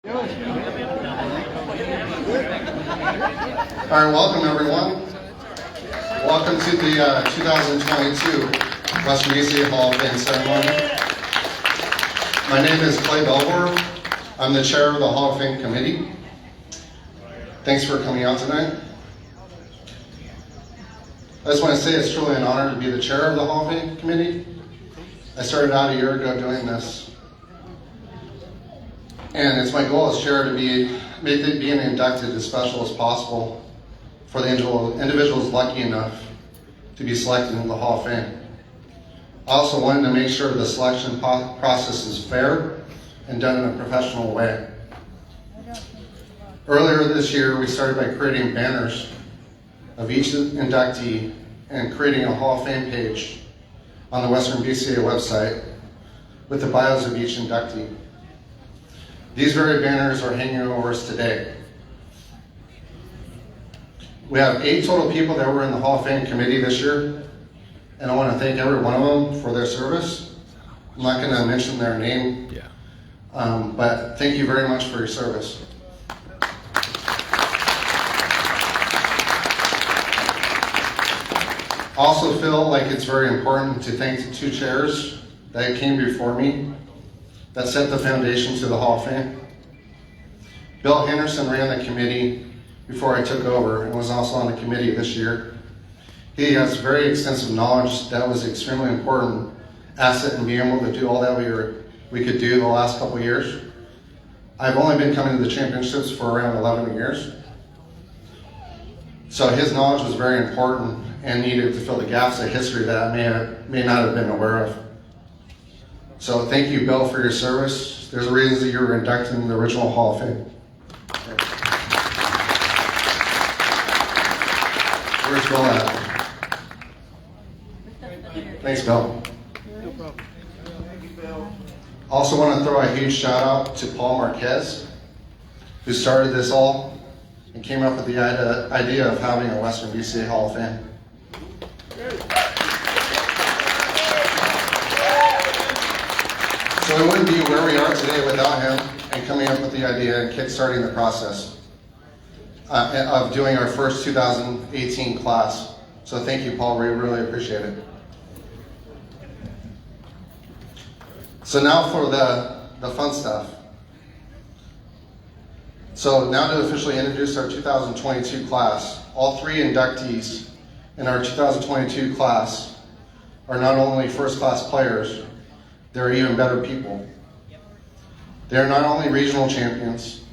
All right, welcome everyone. Welcome to the 2022 Western BCA Hall of Fame ceremony. My name is BELVOIR. I'm the chair of the Hall of Fame committee. Thanks for coming out tonight. I just want to say it's truly an honor to be the chair of the Hall of Fame committee. I started out a year ago doing this. And it's my goal as chair to make being inducted as special as possible for the individuals lucky enough to be selected into the Hall of Fame. I also wanted to make sure the selection process is fair and done in a professional way. Earlier this year, we started by creating banners of each inductee and creating a Hall of Fame page on the Western BCA website with the bios of each inductee. These very banners are hanging over us today. We have 8 total people that were in the Hall of Fame committee this year, and I want to thank every one of them for their service. I'm not going to mention their name, but thank you very much for your service. I also feel like it's very important to thank the 2 chairs that came before me that set the foundation to the Hall of Fame. Bill Henderson ran the committee before I took over and was also on the committee this year. He has very extensive knowledge that was an extremely important asset in being able to do all that we could do the last couple of years. I've only been coming to the championships for around 11 years. So his knowledge was very important and needed to fill the gaps of history that I may not have been aware of. So thank you, Bill, for your service. There's a reason that you were inducted in the original Hall of Fame. Where's Bill at? Thanks, Bill. Also want to throw a huge shout out to Paul Marquez, who started this all and came up with the idea of having a Western BCA Hall of Fame. So we wouldn't be where we are today without him and coming up with the idea and kickstarting the process of doing our first 2018 class. So thank you, Paul. We really appreciate it. So now for the fun stuff. So now to officially introduce our 2022 class. All 3 inductees in our 2022 class are not only first-class players, they're even better people. They're not only regional champions,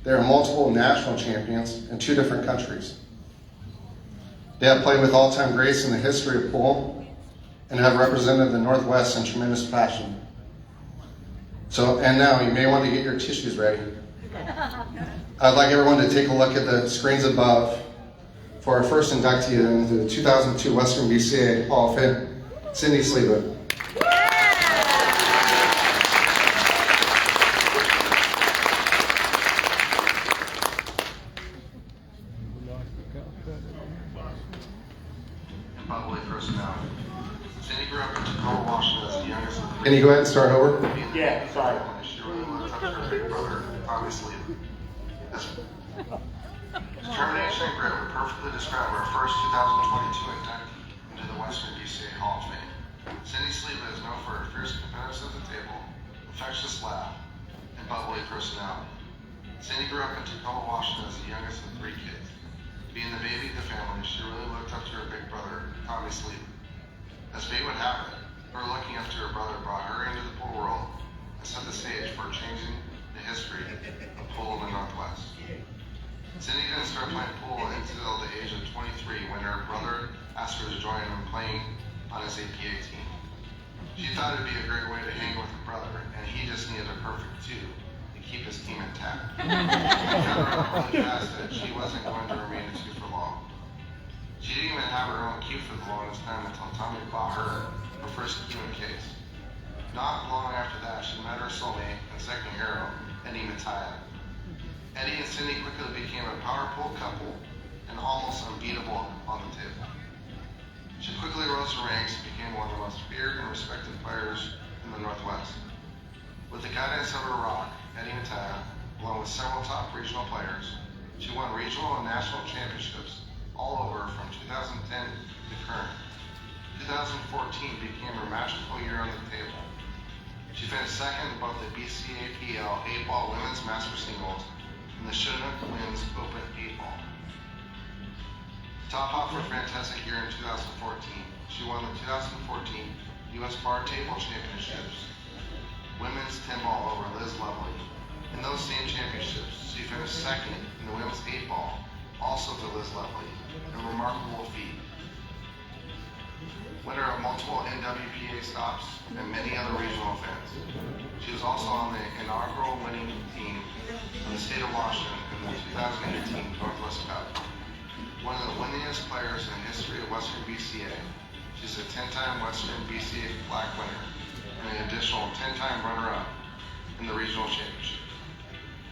they're multiple national champions in 2 different countries. They have played with all-time greats in the history of pool and have represented the Northwest in tremendous fashion. So, and now you may want to get your tissues ready. I'd like everyone to take a look at the screens above for our first inductee into the 2002 Western BCA Hall of Fame, Cindy SLIVA. Can you go ahead and start over? Yeah, sorry. Determination and grit would perfectly describe our first 2022 inductee into the Western BCA Hall of Fame. Cindy SLIVA is known for her fierce competitiveness at the table, infectious laugh, and bubbly personality. Cindy grew up in Tacoma, Washington as the youngest of 3 kids. Being the baby of the family, she really looked up to her big brother, Tommy SLIVA. As fate would have it, her looking up to her brother brought her into the pool world and set the stage for changing the history of pool in the Northwest. Cindy didn't start playing pool until the age of 23 when her brother asked her to join him playing on his APA team. She thought it'd be a great way to hang with her brother, and he just needed a perfect 2 to keep his team intact. She found out really fast that she wasn't going to remain a 2 for long. She didn't even have her own cue for the longest time until Tommy bought her first cue and case. Not long after that, she met her soulmate and second hero, Eddie Mataya. Eddie and Cindy quickly became a power pool couple and almost unbeatable on the table. She quickly rose the ranks and became one of the most feared and respected players in the Northwest. With the guidance of her rock, Eddie Mataya, along with several top regional players. She won regional and national championships all over from 2010 to current. 2014 became her magical year on the table. She finished second in both the BCA PL 8-ball women's master singles and the CHINOOK Women's Open 8-ball. Top off her fantastic year in 2014, she won the 2014 U.S. Bar Table Championships, women's 10-ball over Liz Lovely. In those same championships, she finished second in the women's 8-ball, also to Liz Lovely, a remarkable feat. Winner of multiple NWPA stops and many other regional events. She was also on the inaugural winning team of the state of Washington in the 2018 Northwest Cup. One of the winningest players in the history of Western BCA. She's a 10-time Western BCA flag winner and an additional 10-time runner-up in the regional championship.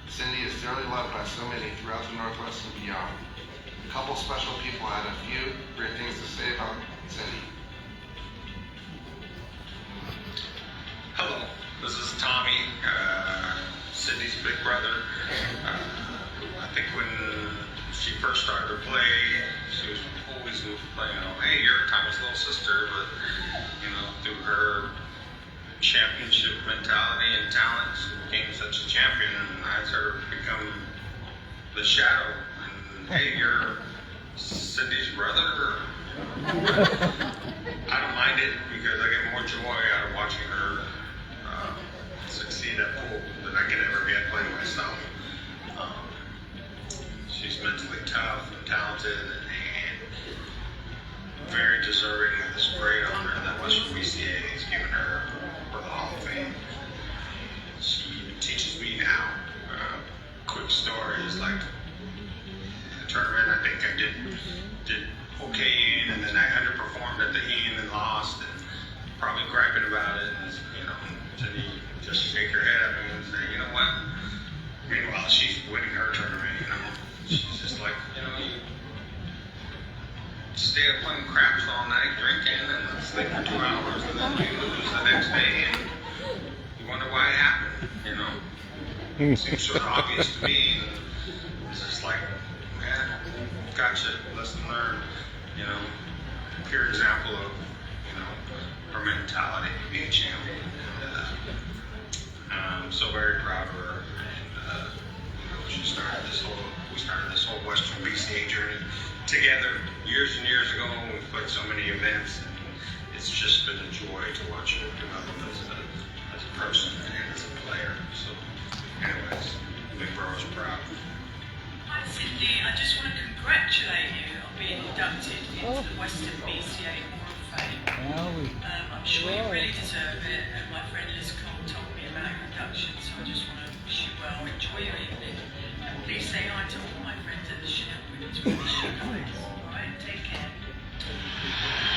Cindy is dearly loved by so many throughout the Northwest and beyond. A couple special people had a few great things to say about Cindy. Hello, this is Tommy, Cindy's big brother. I think when she first started to play, she was always playing, hey, you're Tommy's little sister, but, through her championship mentality and talent, she became such a champion, and I started to become the shadow, and hey, you're Cindy's brother. I don't mind it because I get more joy out of watching her succeed at pool than I can ever get playing myself. She's mentally tough and talented and very deserving of this great honor that Western BCA has given her for the Hall of Fame. She teaches me now. Quick story is like the tournament, I think I did okay in, and then I underperformed at the end and lost, and probably griping about it, and Cindy just shake her head at me and say, you know what? Meanwhile, she's winning her tournament, She's just like, you stay up playing craps all night, drinking, and sleep for 2 hours, and then you lose the next day, and you wonder why it happened, It seems so obvious to me, and it's just like, man, gotcha, lesson learned, pure example of, her mentality to be a champion. And I'm so very proud of her. And we started this whole Western BCA journey together years and years ago. We've played so many events, and it's just been a joy to watch her develop as a person and as a player. So, anyways, Big Bro is proud. Hi Cindy, I just want to congratulate you on being inducted into the Western BCA Hall of Fame. I'm sure you really deserve it, and my friend Liz Cole told me about your induction, so I just want to wish you well. Enjoy your evening, and please say hi to all my friends at the CHINOOK Women's. We wish you guys. Alright, take care.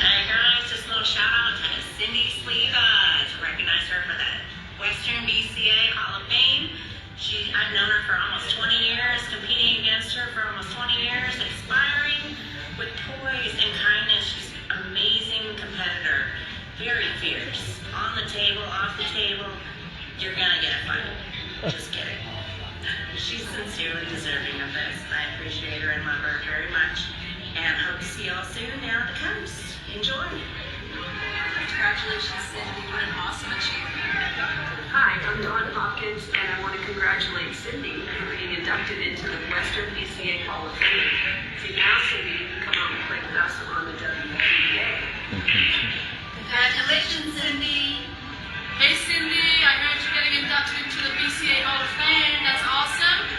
Hey guys, just a little shout out to Cindy SLIVA to recognize her for the Western BCA Hall of Fame. I've known her for almost 20 years, competing against her for almost 20 years, inspiring with poise and kindness. She's an amazing competitor, very fierce. On the table, off the table, you're gonna get a fight. Just kidding. She's sincerely deserving of this. I appreciate her and love her very much. And hope to see y'all soon down at the coast. Enjoy. Congratulations, Cindy. What an awesome achievement. Hi, I'm Dawn Hopkins, and I want to congratulate Cindy for being inducted into the Western BCA Hall of Fame. See, now Cindy can come out and play with us on the WBA. Congratulations, Cindy. Hey, Cindy, I heard you're getting inducted into the BCA Hall of Fame. That's awesome.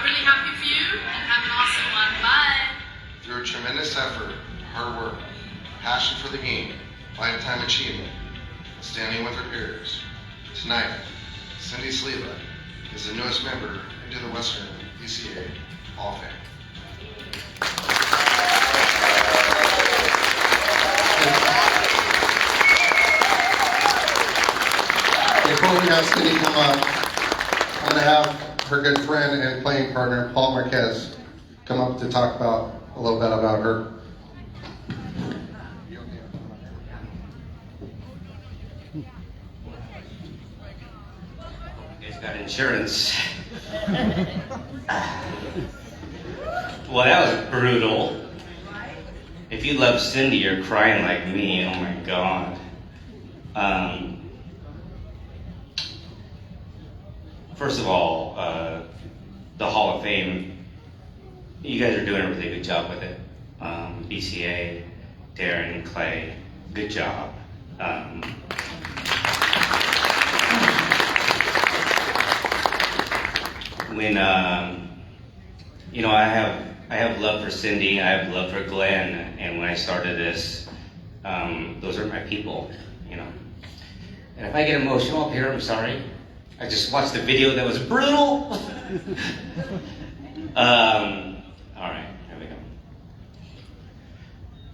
Really happy for you, and have an awesome one. Bye. Through tremendous effort, hard work, passion for the game, lifetime achievement, standing with her peers, tonight, Cindy SLIVA is the newest member into the Western BCA Hall of Fame. Before we have Cindy come up, I'm going to have her good friend and playing partner, Paul Marquez, come up to talk about a little bit about her. He's got insurance. Well, that was brutal. If you love Cindy, you're crying like me. Oh my God. First of all, the Hall of Fame, you guys are doing a really good job with it. BCA, Darren, Clay, good job. When you know, I have love for Cindy, I have love for Glenn, and when I started this, those are my people, you know. And if I get emotional up here, I'm sorry. I just watched the video that was brutal. All right, here we go.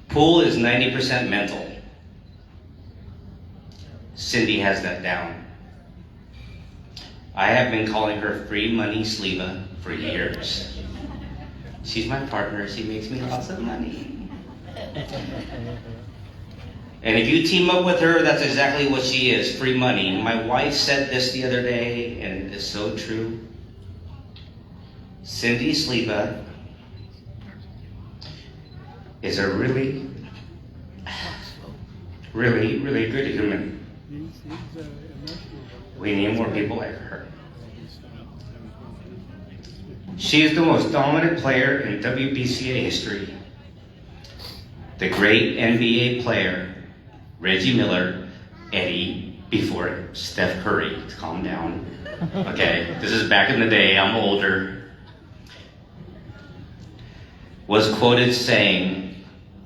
Pool is 90% mental. Cindy has that down. I have been calling her Free Money SLIVA for years. She's my partner, she makes me lots of money. And if you team up with her, that's exactly what she is, free money. My wife said this the other day, and it is so true. Cindy SLIVA is a really, really, really good human. We need more people like her. She is the most dominant player in WBCA history. The great NBA player, Reggie Miller, Eddie, before Steph Curry. Calm down. Okay, this is back in the day, I'm older. Was quoted saying,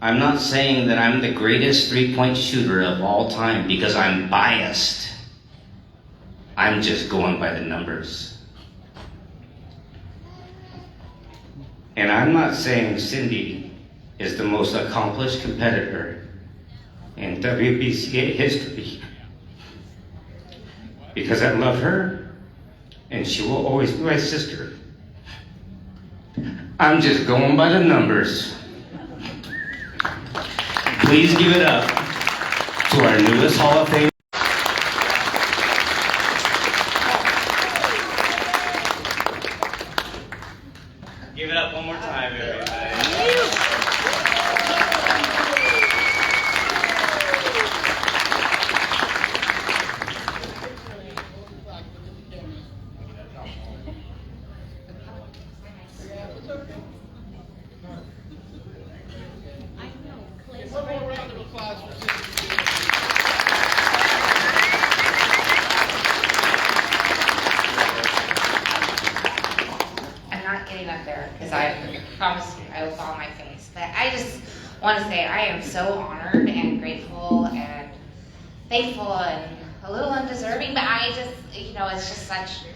"I'm not saying that I'm the greatest three-point shooter of all time because I'm biased. I'm just going by the numbers." And I'm not saying Cindy is the most accomplished competitor in WBCA history, because I love her and she will always be my sister. I'm just going by the numbers. Please give it up to our newest Hall of Fame. Give it up one more time, everybody. Because I promise you I will fall on my face. But I just want to say I am so honored and grateful and thankful and a little undeserving, but I just, you know, it's just such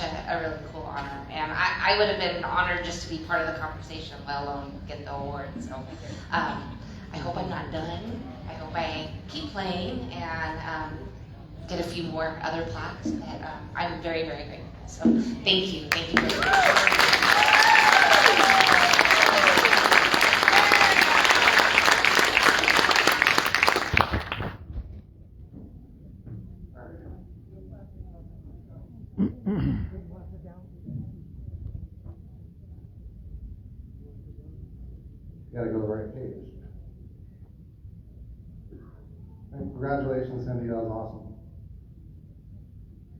a really cool honor. And I would have been honored just to be part of the conversation, let alone get the award. So I hope I'm not done. I hope I keep playing and get a few more other plaques. But I'm very, very grateful. So thank you very much. You gotta go to the right page. And congratulations, Cindy, that was awesome.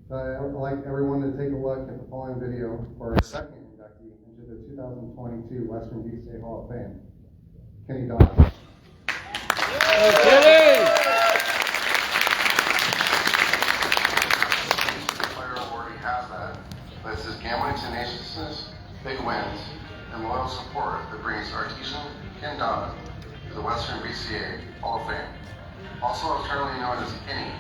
So I'd like everyone to take a look at the following video for our second inductee into the 2022 Western BCA Hall of Fame, Kenny DODD. Player already has that, but it's his gambling tenaciousness, big wins, and loyal support that brings artisan Ken DODD to the Western BCA Hall of Fame. Also eternally known as Kenny.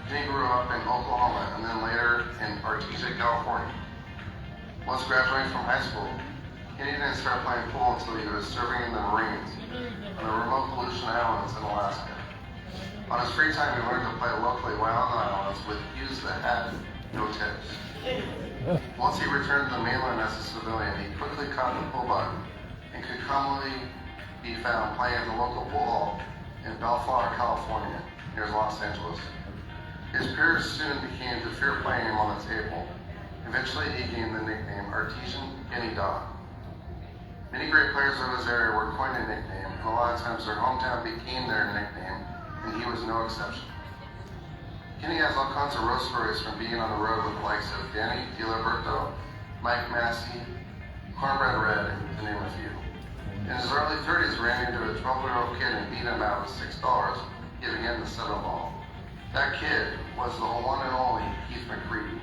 Kenny grew up in Oklahoma and then later in Artesia, California. Once graduating from high school, Kenny didn't start playing pool until he was serving in the Marines on the remote Aleutian Islands in Alaska. On his free time, he learned to play locally while on the islands with cues that had no tips. Once he returned to the mainland as a civilian, he quickly caught the pool bug and could commonly be found playing in the local pool hall in BELVOIR, California, near Los Angeles. His peers soon became to fear playing him on the table. Eventually, he gained the nickname Artesian Kenny Dodd. Many great players of his area were coined a nickname, and a lot of times their hometown became their nickname, and he was no exception. Kenny has all kinds of road stories from being on the road with the likes of Danny DiLiberto, Mike Massey, Cornbread Red, to name a few. In his early 30s, he ran into a 12-year-old kid and beat him out with $6, giving him the 7-ball. That kid was the one and only Keith McCready.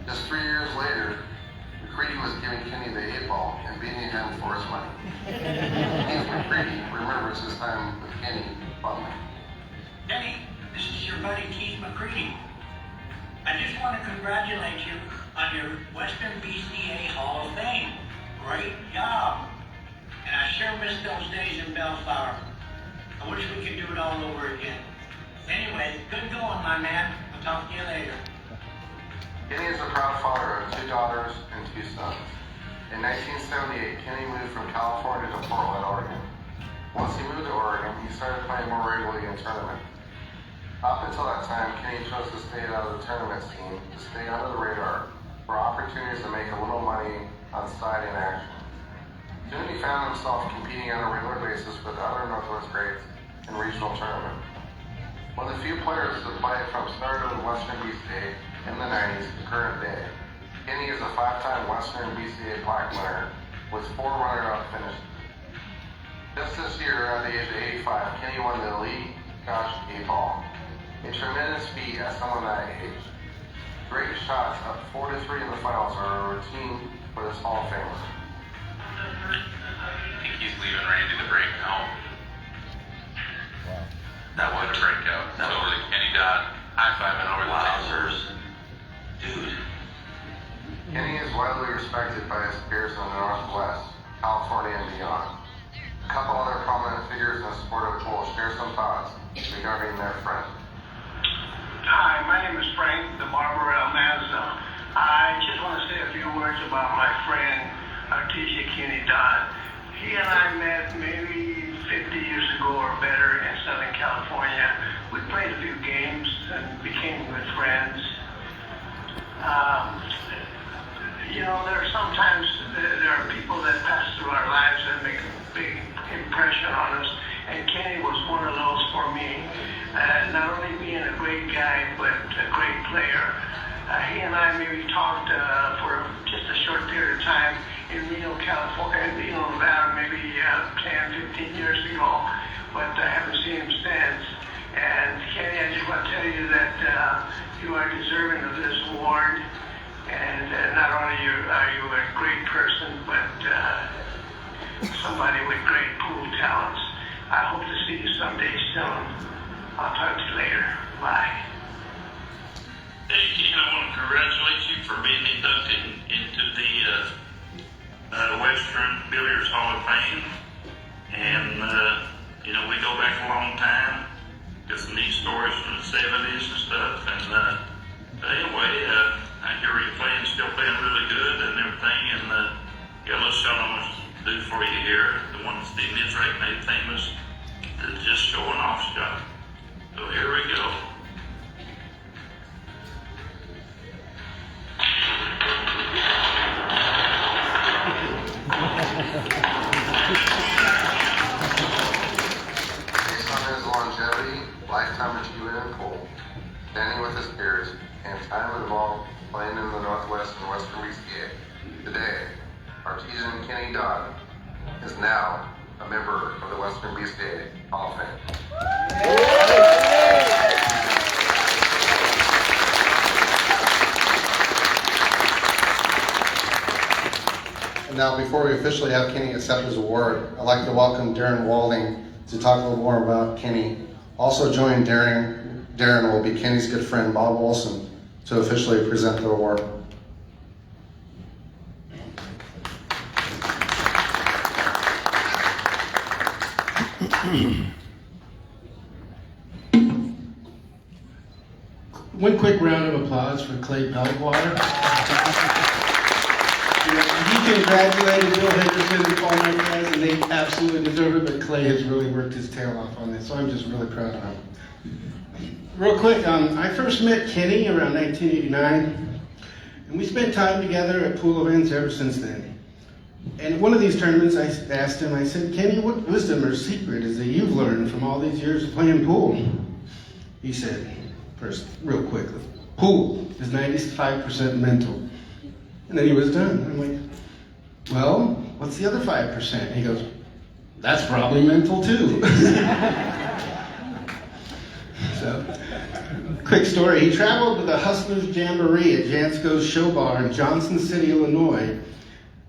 Just 3 years later, McCready was giving Kenny the 8-ball and beating him for his money. Keith McCready remembers his time with Kenny fondly. Kenny, this is your buddy Keith McCready. I just want to congratulate you on your Western BCA Hall of Fame. Great job. And I sure miss those days in BELVOIR. I wish we could do it all over again. Anyway, good going, my man. I'll talk to you later. Kenny is a proud father of 2 daughters and 2 sons. In 1978, Kenny moved from California to Portland, Oregon. Once he moved to Oregon, he started playing more regularly in tournaments. Up until that time, Kenny chose to stay out of the tournament scene to stay under the radar for opportunities to make a little money on side in action. Soon he found himself competing on a regular basis with other Northwest greats in regional tournaments. One of the few players to play from start of the Western BCA in the 90s to current day, Kenny is a 5-time Western BCA plaque winner with 4 runner-up finishes. Just this year, at the age of 85, Kenny won the Elite Scotch 8-ball, a tremendous feat at someone that age. Great shots up 4-3 in the finals are a routine for this Hall of Famer. I think he's leaving Randy to break home. Wow. That was a breakout. Totally. Kenny Dodd high-fiving over the lasers. Dude. Kenny is widely respected by his peers in the Northwest, California, and beyond. A couple other prominent figures in the sport of pool share some thoughts regarding their friend. Hi, my name is Frank, the barber at Mazda. I just want to say a few words about my friend, Artesian Kenny Dodd. He and I met maybe 50 years ago or better in Southern California. We played a few games and became good friends. There are sometimes there are people that pass through our lives that make a big impression on us, and Kenny was one of those for me. Not only being a great guy, but a great player. He and I maybe talked for just a short period of time in Reno, California, Reno, Nevada, maybe 10, 15 years ago, but I haven't seen him since. And Kenny, I just want to tell you that you are deserving of this award. And not only are you a great person, but somebody with great pool talents. I hope to see you someday soon. I'll talk to you later. Bye. Hey, Ken, I want to congratulate you for being inducted into the Western Billiards Hall of Fame. And, we go back a long time. Got some neat stories from the 70s and stuff. And anyway, I hear you still playing really good and everything. And got a little show I want to do for you here. The one that Steve Nitzrake made famous. It's just showing off shot. So here we go. Based on his longevity, lifetime achievement in pool, standing with his peers, and time involved playing in the Northwest and Western BCA, today, Artesian Kenny Dodd is now a member of the Western BCA Hall of Fame. And now, before we officially have Kenny accept his award, I'd like to welcome Darren Walding to talk a little more about Kenny. Also joining Darren will be Kenny's good friend Bob Wilson to officially present the award. One quick round of applause for Clay BelvOIR. He congratulated Bill Henderson and all my guys, and they absolutely deserve it, but Clay has really worked his tail off on this, so I'm just really proud of him. Real quick, I first met Kenny around 1989, And we spent time together at pool events ever since then. And at one of these tournaments, I asked him, I said, Kenny, what wisdom or secret is that you've learned from all these years of playing pool? He said, first, real quickly, pool is 95% mental. And then he was done. I'm like, well, what's the other 5%? He goes, that's probably mental too. So, quick story, he traveled to the Hustlers Jamboree at Jansco's Show Bar in Johnson City, Illinois,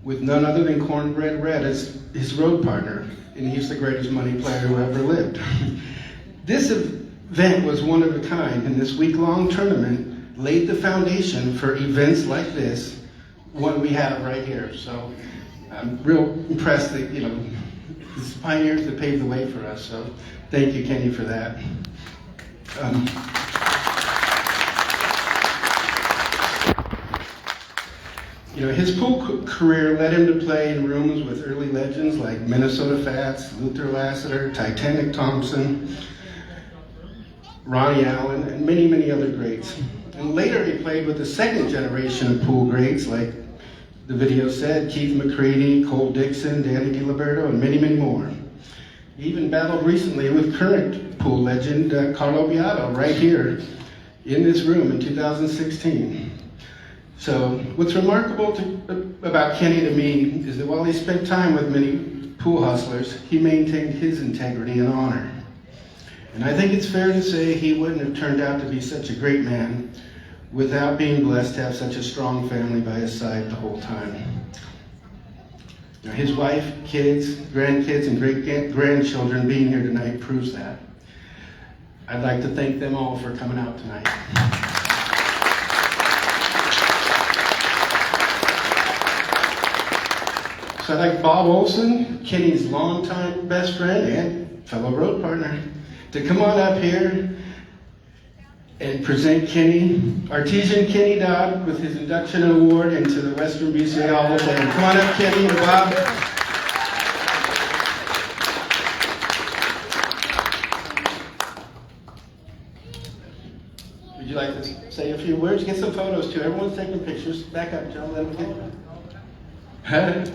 with none other than Cornbread Red as his road partner, and he's the greatest money player who ever lived. This event was one of a kind, and this week-long tournament laid the foundation for events like this, one we have right here. So I'm real impressed that, you know, it's pioneers that paved the way for us. So thank you, Kenny, for that. You know, his pool career led him to play in rooms with early legends like Minnesota Fats, Luther Lassiter, Titanic Thompson, Ronnie Allen, and many, many other greats. And later he played with the second generation of pool greats like the video said, Keith McCready, Cole Dixon, Danny DiLiberto, and many, many more. He even battled recently with current pool legend Carlo Beato right here in this room in 2016. So what's remarkable about Kenny to me is that while he spent time with many pool hustlers, he maintained his integrity and honor. And I think it's fair to say he wouldn't have turned out to be such a great man without being blessed to have such a strong family by his side the whole time. Now, his wife, kids, grandkids, and great-grandchildren being here tonight proves that. I'd like to thank them all for coming out tonight. So I'd like Bob Olson, Kenny's longtime best friend and fellow road partner, to come on up here and present Kenny, Artesian Kenny Dodd, with his induction award into the Western BCA Hall of Fame. Come on up, Kenny and Bob. Would you like to say a few words? Get some photos too. Everyone's taking pictures. Back up, Joe. Let them get.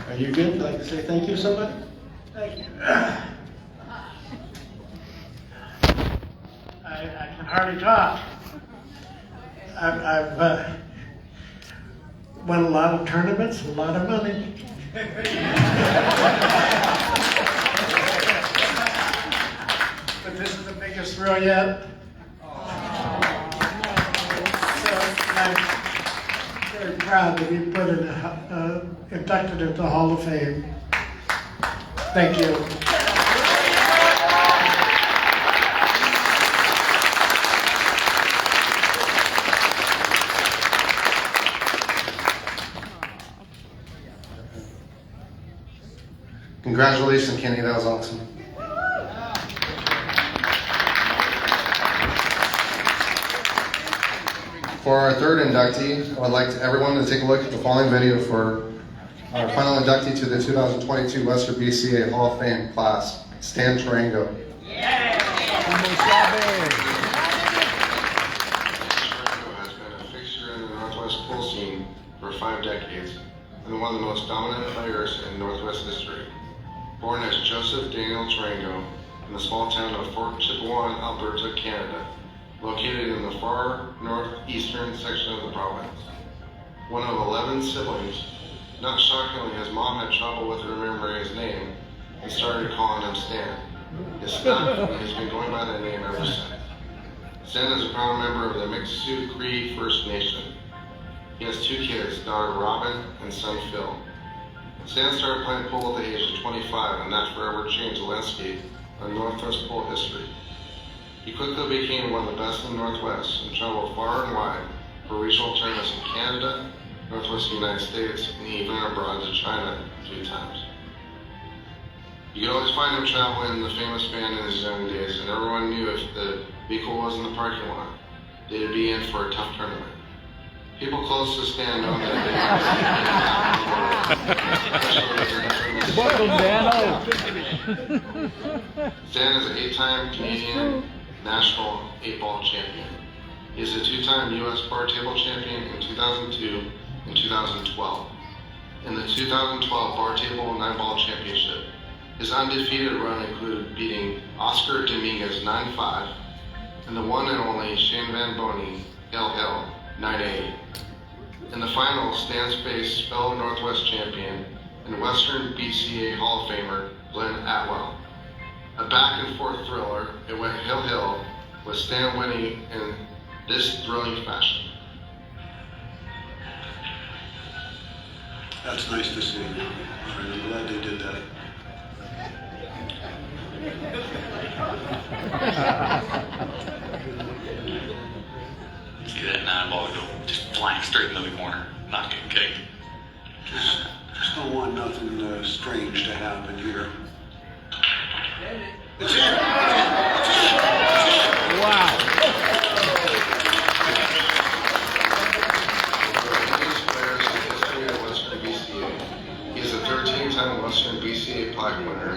Are you good? Would you like to say thank you to somebody? Thank you. I can hardly talk. I've won a lot of tournaments, a lot of money. But this is the biggest thrill yet. So I'm very proud to be put in inducted into the Hall of Fame. Thank you. Congratulations, Kenny, that was awesome. For our third inductee, I would like everyone to take a look at the following video for our final inductee to the 2022 Western BCA Hall of Fame class, Stan TOURANGEAU. Has been a fixture in the Northwest pool scene for 5 decades and one of the most dominant players in Northwest history. Born as Joseph Daniel TOURANGEAU in the small town of Fort Chipewyan, Alberta, Canada, located in the far northeastern section of the province. One of 11 siblings, not shockingly, his mom had trouble with remembering his name and started calling him Stan. His son, and he's been going by that name ever since. Stan is a proud member of the Miksuk Cree First Nation. He has 2 kids, daughter Robin and son Phil. Stan started playing pool at the age of 25, and that forever changed the landscape of Northwest pool history. He quickly became one of the best in the Northwest and traveled far and wide for regional tournaments in Canada, Northwest United States, and he even abroad to China 3 times. You could always find him traveling in the famous band in his young days, and everyone knew if the vehicle was in the parking lot, they'd be in for a tough tournament. People close to Stan know that. Welcome, Dano. Stan is an 8-time Canadian national 8-ball champion. He is a 2-time U.S. bar table champion in 2002 and 2012. In the 2012 bar table 9-ball championship, his undefeated run included beating Oscar Dominguez 9-5 and the one and only Shane Van Boney, Hill 9-8. In the final, Stan faced fellow Northwest champion and Western BCA Hall of Famer Glenn Atwell. A back-and-forth thriller, it went hill, with Stan winning in this thrilling fashion. That's nice to see. I'm glad they did that. See that 9-ball go just flying straight into the corner, not getting kicked. Just don't want nothing strange to happen here. It's here! Wow. He is a 13-time Western BCA plaque winner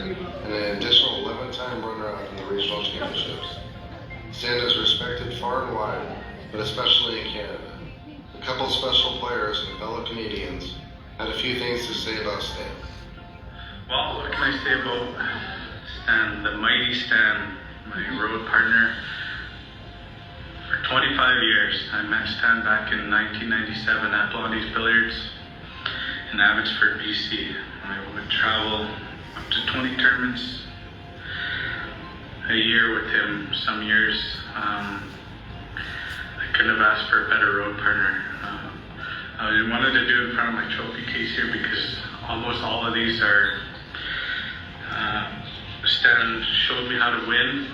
and an additional 11-time runner-up in the regional championships. Stan is respected far and wide, but especially in Canada. A couple special players and fellow Canadians had a few things to say about Stan. Well, what can I say about Stan, the mighty Stan, my road partner? For 25 years, I met Stan back in 1997 at Blondie's Billiards in Abbotsford, BC. I would travel up to 20 tournaments a year with him. Some years, I couldn't have asked for a better road partner. I wanted to do it in front of my trophy case here because almost all of these are, Stan showed me how to win.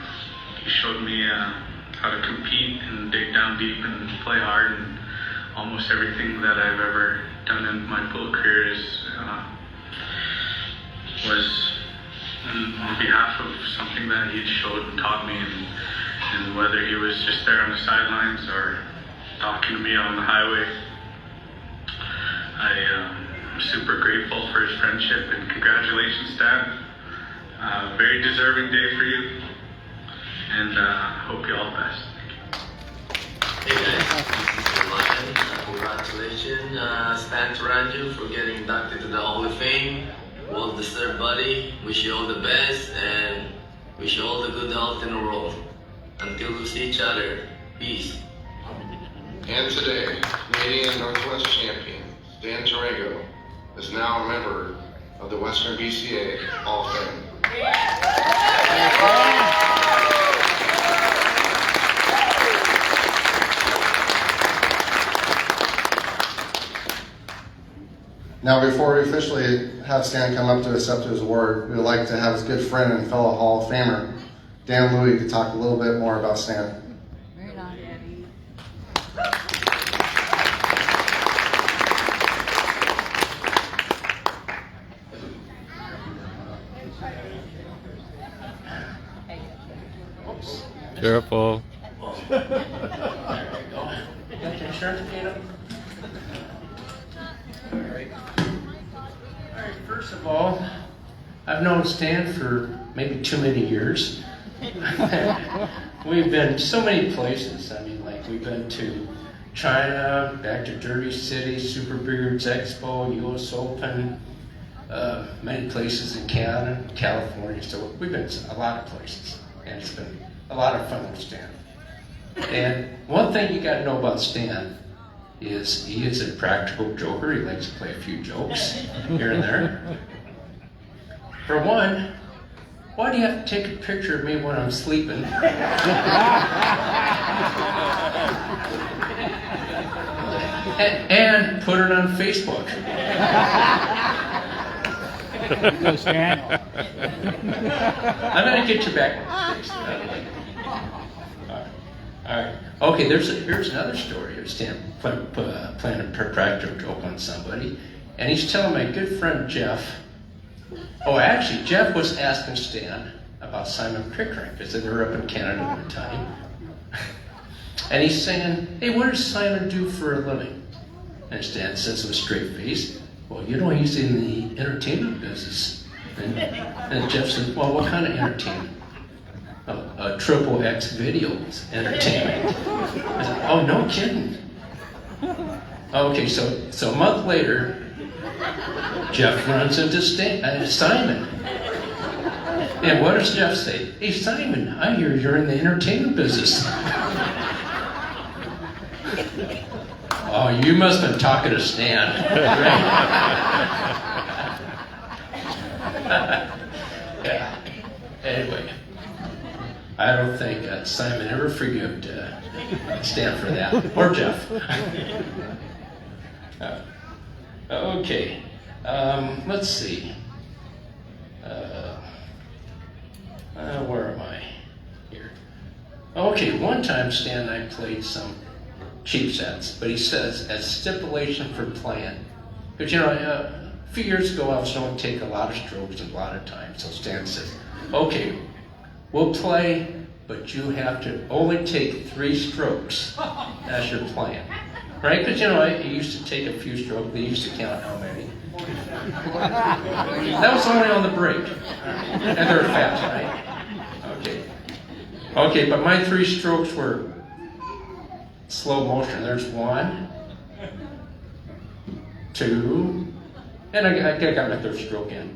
He showed me how to compete and dig down deep and play hard, and almost everything that I've ever done in my pool career was on behalf of something that he showed and taught me, and whether he was just there on the sidelines or talking to me on the highway, I'm super grateful for his friendship, and congratulations, Stan. Very deserving day for you, and hope you all the best. Hey guys, this is Lion. Congratulations, Stan TOURANGEAU, for getting inducted to the Hall of Fame. Well deserved, buddy. Wish you all the best and wish you all the good health in the world. Until we see each other, peace. And today, Canadian Northwest champion Stan TOURANGEAU is now a member of the Western BCA Hall of Fame. Now, before we officially have Stan come up to accept his award, we would like to have his good friend and fellow Hall of Famer, Dan Louie, to talk a little bit more about Stan. Careful. Got your insurance paid up? Alright, first of all, I've known Stan for maybe too many years. We've been so many places. I mean, like, we've been to China, back to Derby City, Super Billiards Expo, US Open, many places in Canada, California. So we've been to a lot of places, and it's been a lot of fun with Stan. And one thing you got to know about Stan is he is a practical joker. He likes to play a few jokes here and there. For one, why do you have to take a picture of me when I'm sleeping? and put it on Facebook. Go, Stan. I'm gonna get you back. All right. Okay. Here's another story of Stan playing a practical joke on somebody, and he's telling my good friend Jeff. Oh, actually, Jeff was asking Stan about Simon Pickering because they were up in Canada one time, and he's saying, "Hey, what does Simon do for a living?" And Stan says with a straight face, well, you know, he's in the entertainment business. And Jeff says, well, what kind of entertainment? A triple X videos entertainment. I said, oh, no kidding. Okay, so a month later, Jeff runs into Simon. And what does Jeff say? Hey, Simon, I hear you're in the entertainment business. Oh, you must have been talking to Stan. Yeah. Anyway, I don't think Simon ever forgave Stan for that, or Jeff. Okay, let's see. Where am I? Here. Okay, one time Stan and I played some cheap sets, but he says, as stipulation for playing, but you know, a few years ago I was known to take a lot of strokes and a lot of time, so Stan says, okay, we'll play, but you have to only take 3 strokes as you're playing. Right? Because you know, I used to take a few strokes, they used to count how many. That was only on the break. And they're fast, right? Okay, but my 3 strokes were slow motion. There's 1, 2, and I got my 3rd stroke in.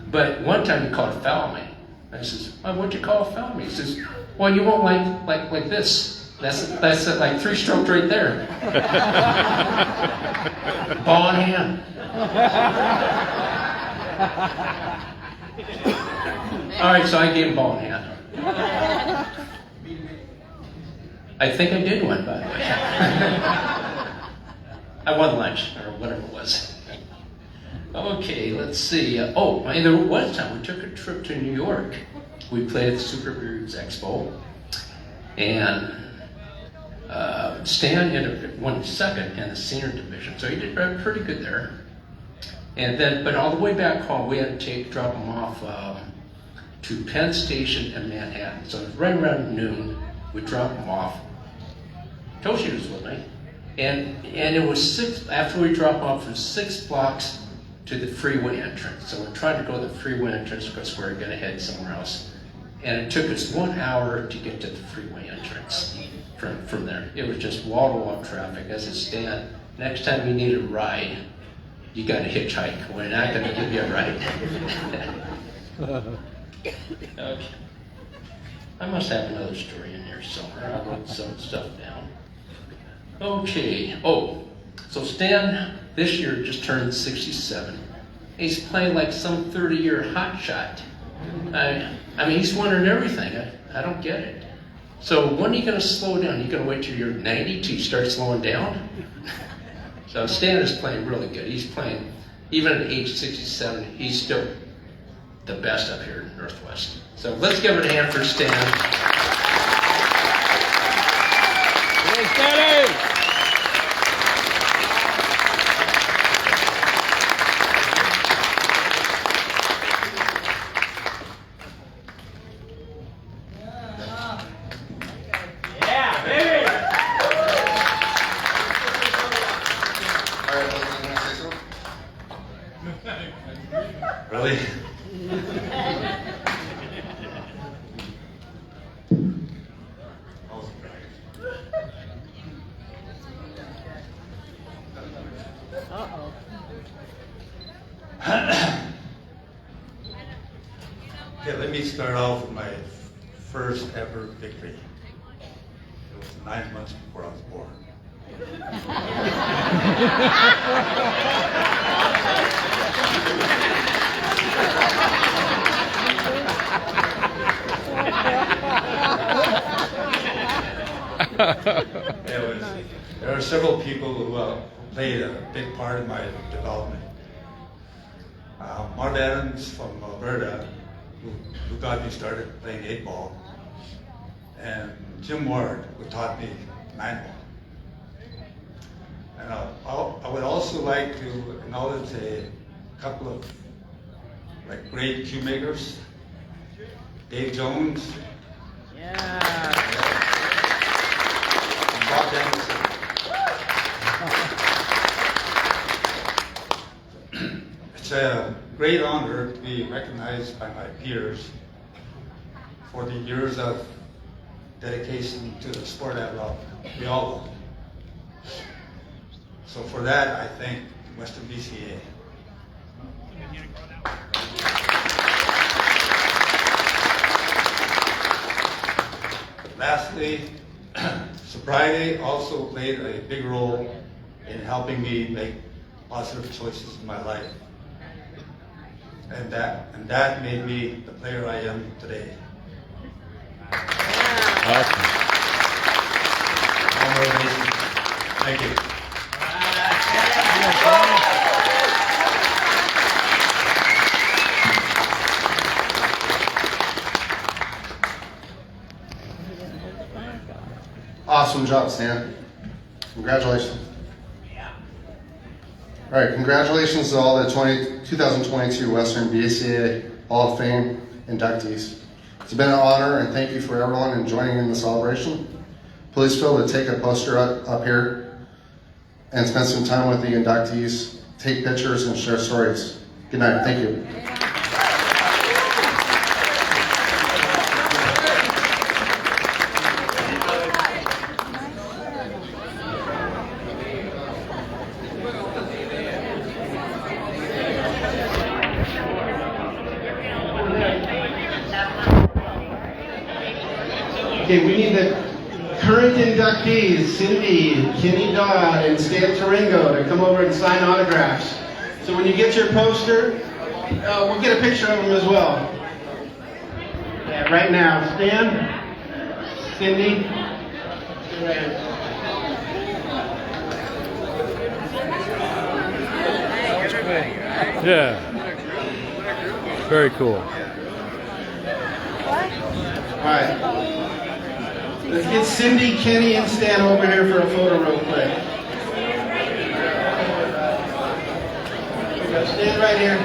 But one time he called a foul me. I says, oh, what'd you call a foul me? He says, well, you won't like this. That's like 3 strokes right there. Ball in hand. All right, so I gave him ball in hand. I think I did win, by the way. I won lunch, or whatever it was. Okay, let's see. And there was time we took a trip to New York. We played at the Super Birds Expo, and Stan won 2nd in the senior division, so he did pretty good there. And then, but all the way back home, we had to drop him off to Penn Station in Manhattan. So right around noon, we dropped him off. Toshi was with me, and it was 6. After we dropped him off, it was 6 blocks to the freeway entrance. So we're trying to go to the freeway entrance because we're going to head somewhere else. And it took us 1 hour to get to the freeway entrance from there. It was just wall-to-wall traffic. As it stands, next time you need a ride, you got to hitchhike. We're not going to give you a ride. Okay. I must have another story in here somewhere. I wrote some stuff down. Okay. So Stan this year just turned 67. He's playing like some 30-year hotshot. I mean, he's wondering everything. I don't get it. So when are you going to slow down? You going to wait till you're 90 till you start slowing down? So Stan is playing really good. He's playing, even at age 67, he's still the best up here in Northwest. So let's give it a hand for Stan. Hey, Stanley! Really? Okay, let me start off with my first ever victory. It was 9 months before I was born. There are several people who played a big part in my development. Marv Adams from Alberta, who got me started playing 8-ball, and Jim Ward, who taught me 9-ball. And I would also like to acknowledge a couple of great cue makers. Dave Jones. Yeah. And Bob Dennison. It's a great honor to be recognized by my peers for the years of dedication to the sport I love. We all love. So for that, I thank Western BCA. Lastly, sobriety also played a big role in helping me make positive choices in my life. And that made me the player I am today. Awesome. Thank you. Awesome job, Stan. Congratulations. All right, congratulations to all the 2022 Western BCA Hall of Fame inductees. It's been an honor, and thank you for everyone in joining in the celebration. Please feel to take a poster up here and spend some time with the inductees, take pictures, and share stories. Good night. Thank you. Okay, we need the current inductees, Cindy, Kenny Dodd, and Stan TOURANGEAU, to come over and sign autographs. So when you get your poster, we'll get a picture of them as well. Yeah, right now, Stan, Cindy, Yeah. Very cool. All right. Let's get Cindy, Kenny, and Stan over here for a photo real quick. Stand right here.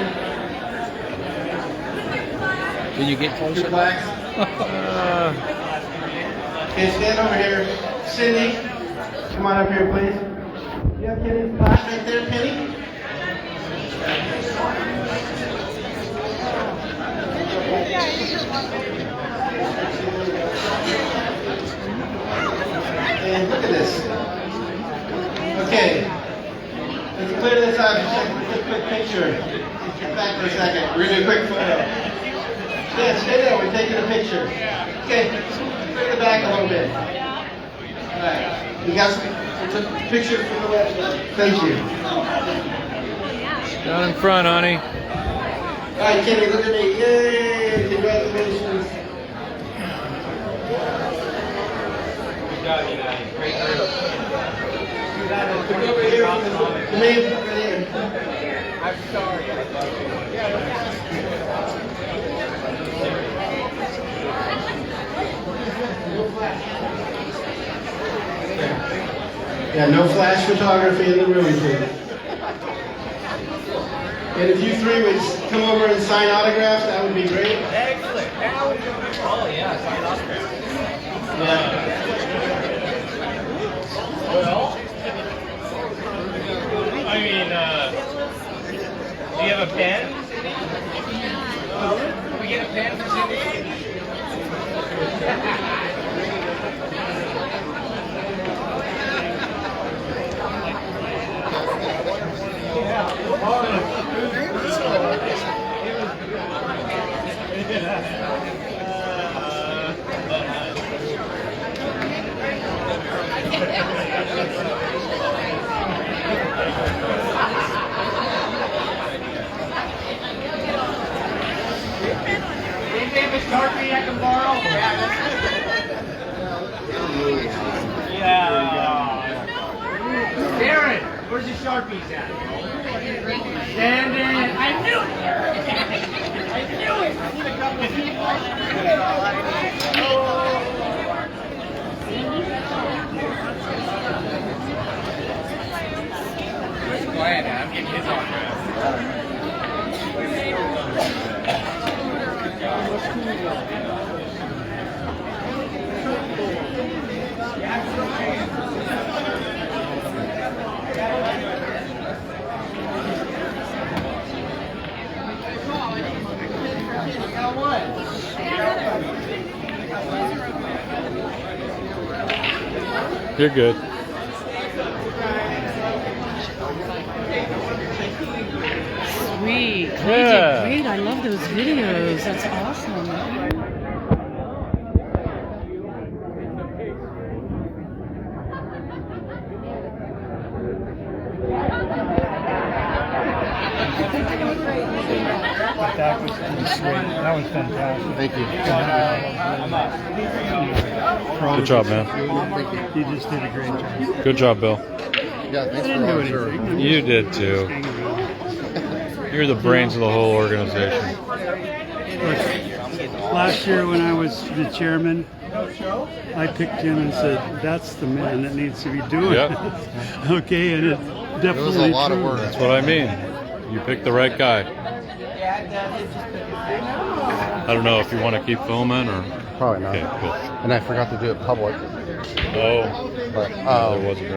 Did you get closer? Okay, stand over here. Cindy, come on up here, please. You have Kenny's class right there, Kenny? And look at this. Okay. Let's clear this up. Just take a quick picture. Get back for a second. We're going to do a quick photo. Yeah, stay there. We're taking a picture. Okay. Bring it back a little bit. All right. You got some picture from the website. Thank you. Down in front, honey. All right, Kenny, look at me. Yay! Congratulations. Good job, you guys. Great group. Come over here. Come in. I'm sorry. Yeah, no flash photography in the room, please. And if you three would come over and sign autographs, that would be great. Excellent. Oh, yeah, sign autographs. Well, I mean, do you have a pen? Can we get a pen for Cindy? Sharpie I can borrow? Yeah. Darren, where's the Sharpies at? Standing. I knew it! I knew it! I need a couple of people. Where's Glenn at? I'm getting his autograph. You're good. Sweet. Yeah. You did great. I love those videos. That's awesome. That was pretty sweet. That was fantastic. Thank you. Good job, man. Thank you. You just did a great job. Good job, Bill. Yeah, thanks I for didn't do observing. anything. You did too. You're the brains of the whole organization. Last year when I was the chairman, I picked him and said, that's the man that needs to be doing Yep. it. Okay, and it definitely It was a lot of true. work. That's what I mean. You picked the right guy. I don't know if you want to keep filming or. Probably not. Okay, cool. And I forgot to do it public. Oh, But there wasn't.